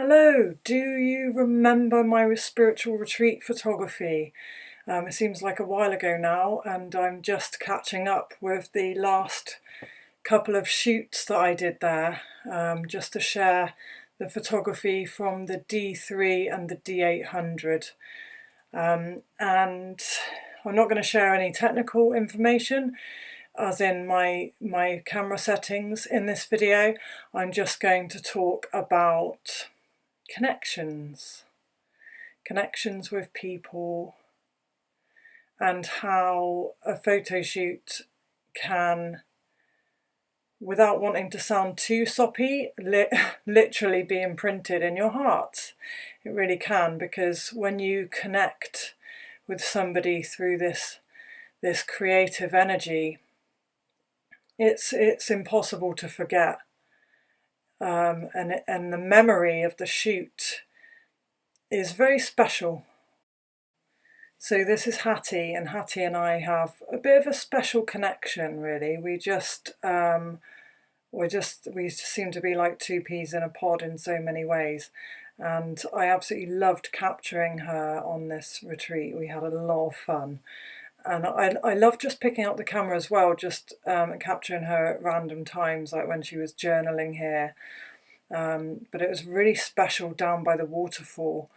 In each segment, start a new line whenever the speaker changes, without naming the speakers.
Hello, do you remember my spiritual retreat photography? It seems like a while ago now, and I'm just catching up with the last couple of shoots that I did there, just to share the photography from the D3 and the D800. And I'm not going to share any technical information, as in my camera settings in this video. I'm just going to talk about connections with people, and how a photo shoot can, without wanting to sound too soppy, literally be imprinted in your heart. It really can, because when you connect with somebody through this creative energy, it's impossible to forget. And the memory of the shoot is very special. So this is Hattie, and Hattie and I have a bit of a special connection, really. We seem to be like two peas in a pod in so many ways. And I absolutely loved capturing her on this retreat. We had a lot of fun. And I love just picking up the camera as well, just capturing her at random times, like when she was journaling here. But it was really special down by the waterfall,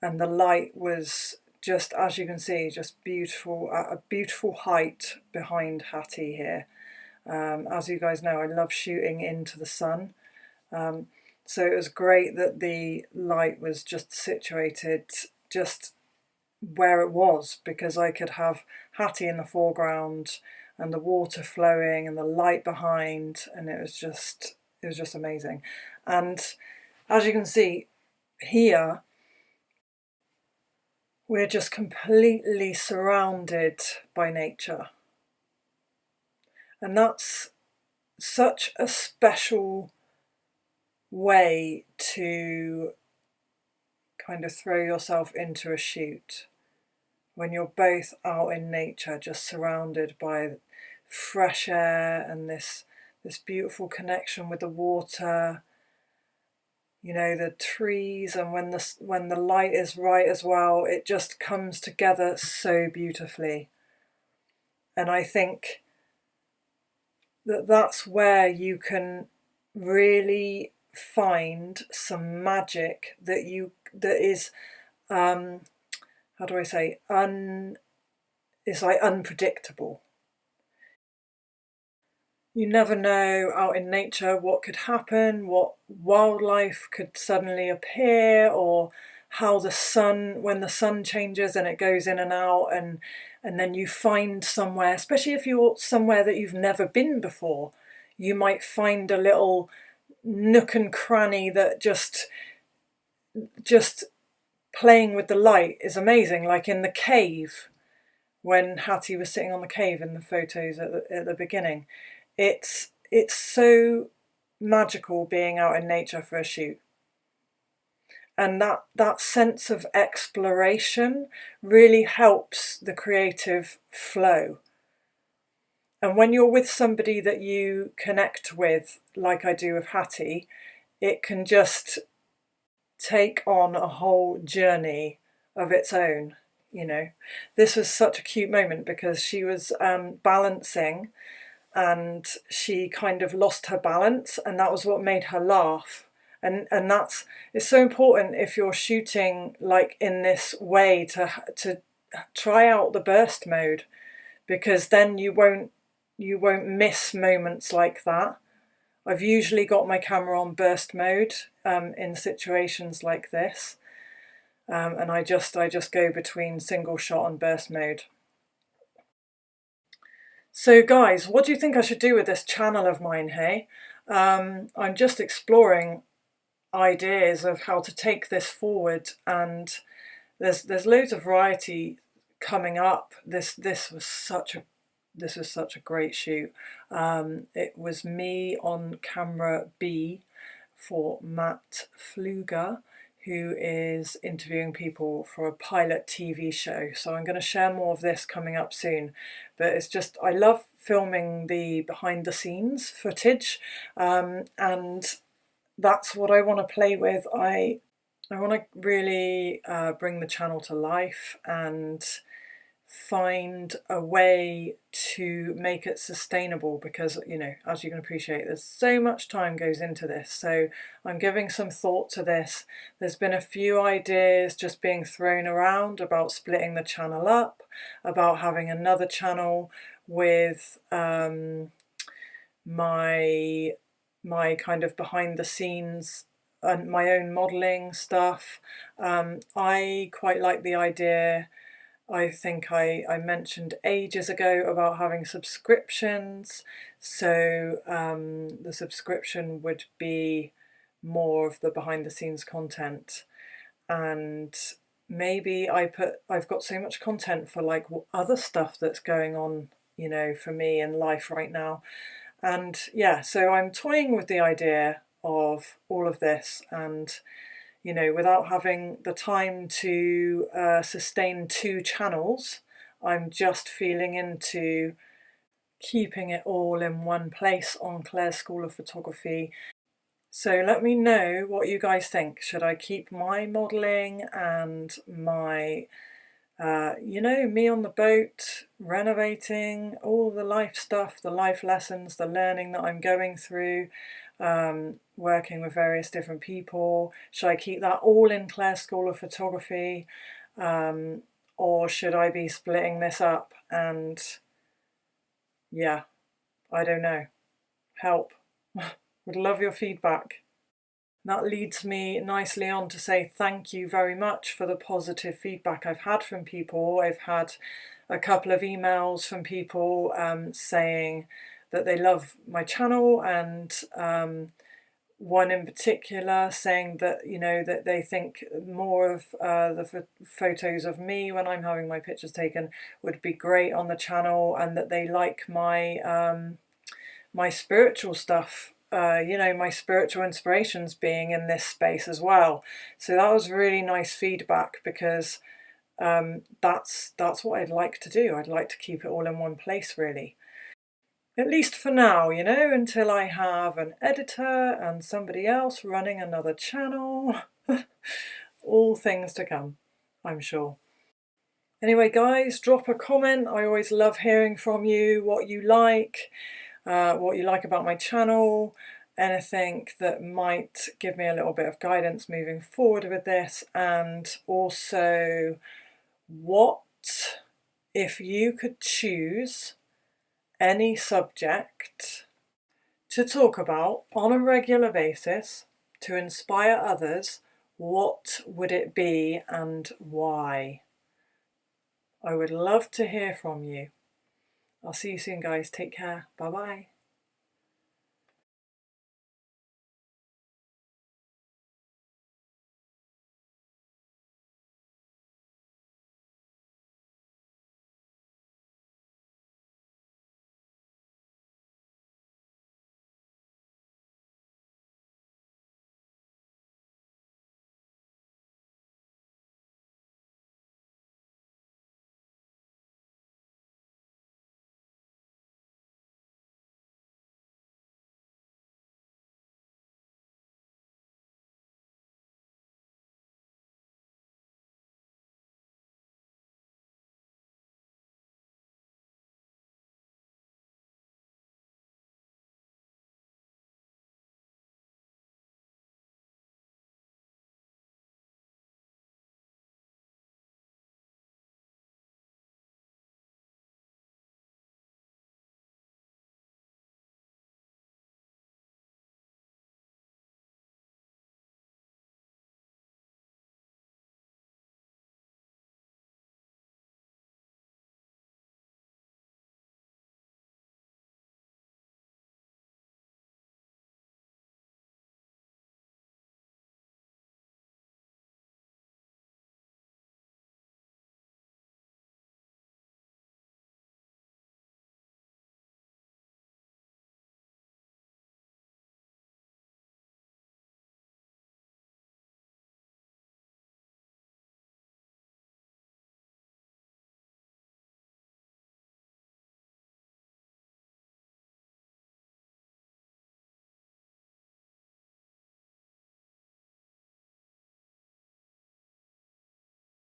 and the light was just, as you can see, just beautiful, at a beautiful height behind Hattie here. As you guys know, I love shooting into the sun. So it was great that the light was just situated just where it was, because I could have Hattie in the foreground and the water flowing and the light behind, and it was just amazing. And as you can see here, we're just completely surrounded by nature. And that's such a special way to kind of throw yourself into a shoot, when you're both out in nature, just surrounded by fresh air and this beautiful connection with the water, you know, the trees, and when the light is right as well, it just comes together so beautifully. And I think that that's where you can really find some magic that is how do I say, it's like unpredictable. You never know out in nature what could happen, what wildlife could suddenly appear, or how when the sun changes and it goes in and out, and then you find somewhere, especially if you're somewhere that you've never been before, you might find a little nook and cranny that just playing with the light is amazing. Like in the cave, when Hattie was sitting on the cave in the photos at the beginning. It's so magical being out in nature for a shoot. And that sense of exploration really helps the creative flow. And when you're with somebody that you connect with, like I do with Hattie, it can just take on a whole journey of its own. You know, this was such a cute moment, because she was balancing, and she kind of lost her balance, and that was what made her laugh. And it's so important, if you're shooting like in this way, to try out the burst mode, because then you won't miss moments like that. I've usually got my camera on burst mode in situations like this, and I just go between single shot and burst mode. So guys, what do you think I should do with this channel of mine, hey? I'm just exploring ideas of how to take this forward, and there's loads of variety coming up. This was such a great shoot. It was me on camera B for Matt Fluger, who is interviewing people for a pilot TV show. So I'm going to share more of this coming up soon. But it's just, I love filming the behind the scenes footage, and that's what I want to play with. I want to really bring the channel to life and find a way to make it sustainable, because, you know, as you can appreciate, there's so much time goes into this. So I'm giving some thought to this. There's been a few ideas just being thrown around about splitting the channel up, about having another channel with my kind of behind the scenes and my own modelling stuff. I quite like the idea. I think I mentioned ages ago about having subscriptions. So the subscription would be more of the behind the scenes content. And maybe I've got so much content for like other stuff that's going on, you know, for me in life right now. And yeah, so I'm toying with the idea of all of this, and, you know, without having the time to sustain 2 channels, I'm just feeling into keeping it all in one place on Claire's School of Photography. So let me know what you guys think. Should I keep my modelling and my you know, me on the boat, renovating, all the life stuff, the life lessons, the learning that I'm going through, working with various different people? Should I keep that all in Claire's School of Photography? Or should I be splitting this up? And yeah, I don't know. Help. Would love your feedback. That leads me nicely on to say thank you very much for the positive feedback I've had from people. I've had a couple of emails from people saying that they love my channel, and one in particular saying that, you know, that they think more of the photos of me when I'm having my pictures taken would be great on the channel, and that they like my my spiritual stuff, you know, my spiritual inspirations being in this space as well. So that was really nice feedback, because that's what I'd like to do. I'd like to keep it all in one place, really. At least for now, you know, until I have an editor and somebody else running another channel. All things to come, I'm sure. Anyway, guys, drop a comment. I always love hearing from you, what you like about my channel, anything that might give me a little bit of guidance moving forward with this, and also, what if you could choose any subject to talk about on a regular basis to inspire others, what would it be and why? I would love to hear from you. I'll see you soon, guys. Take care. Bye bye.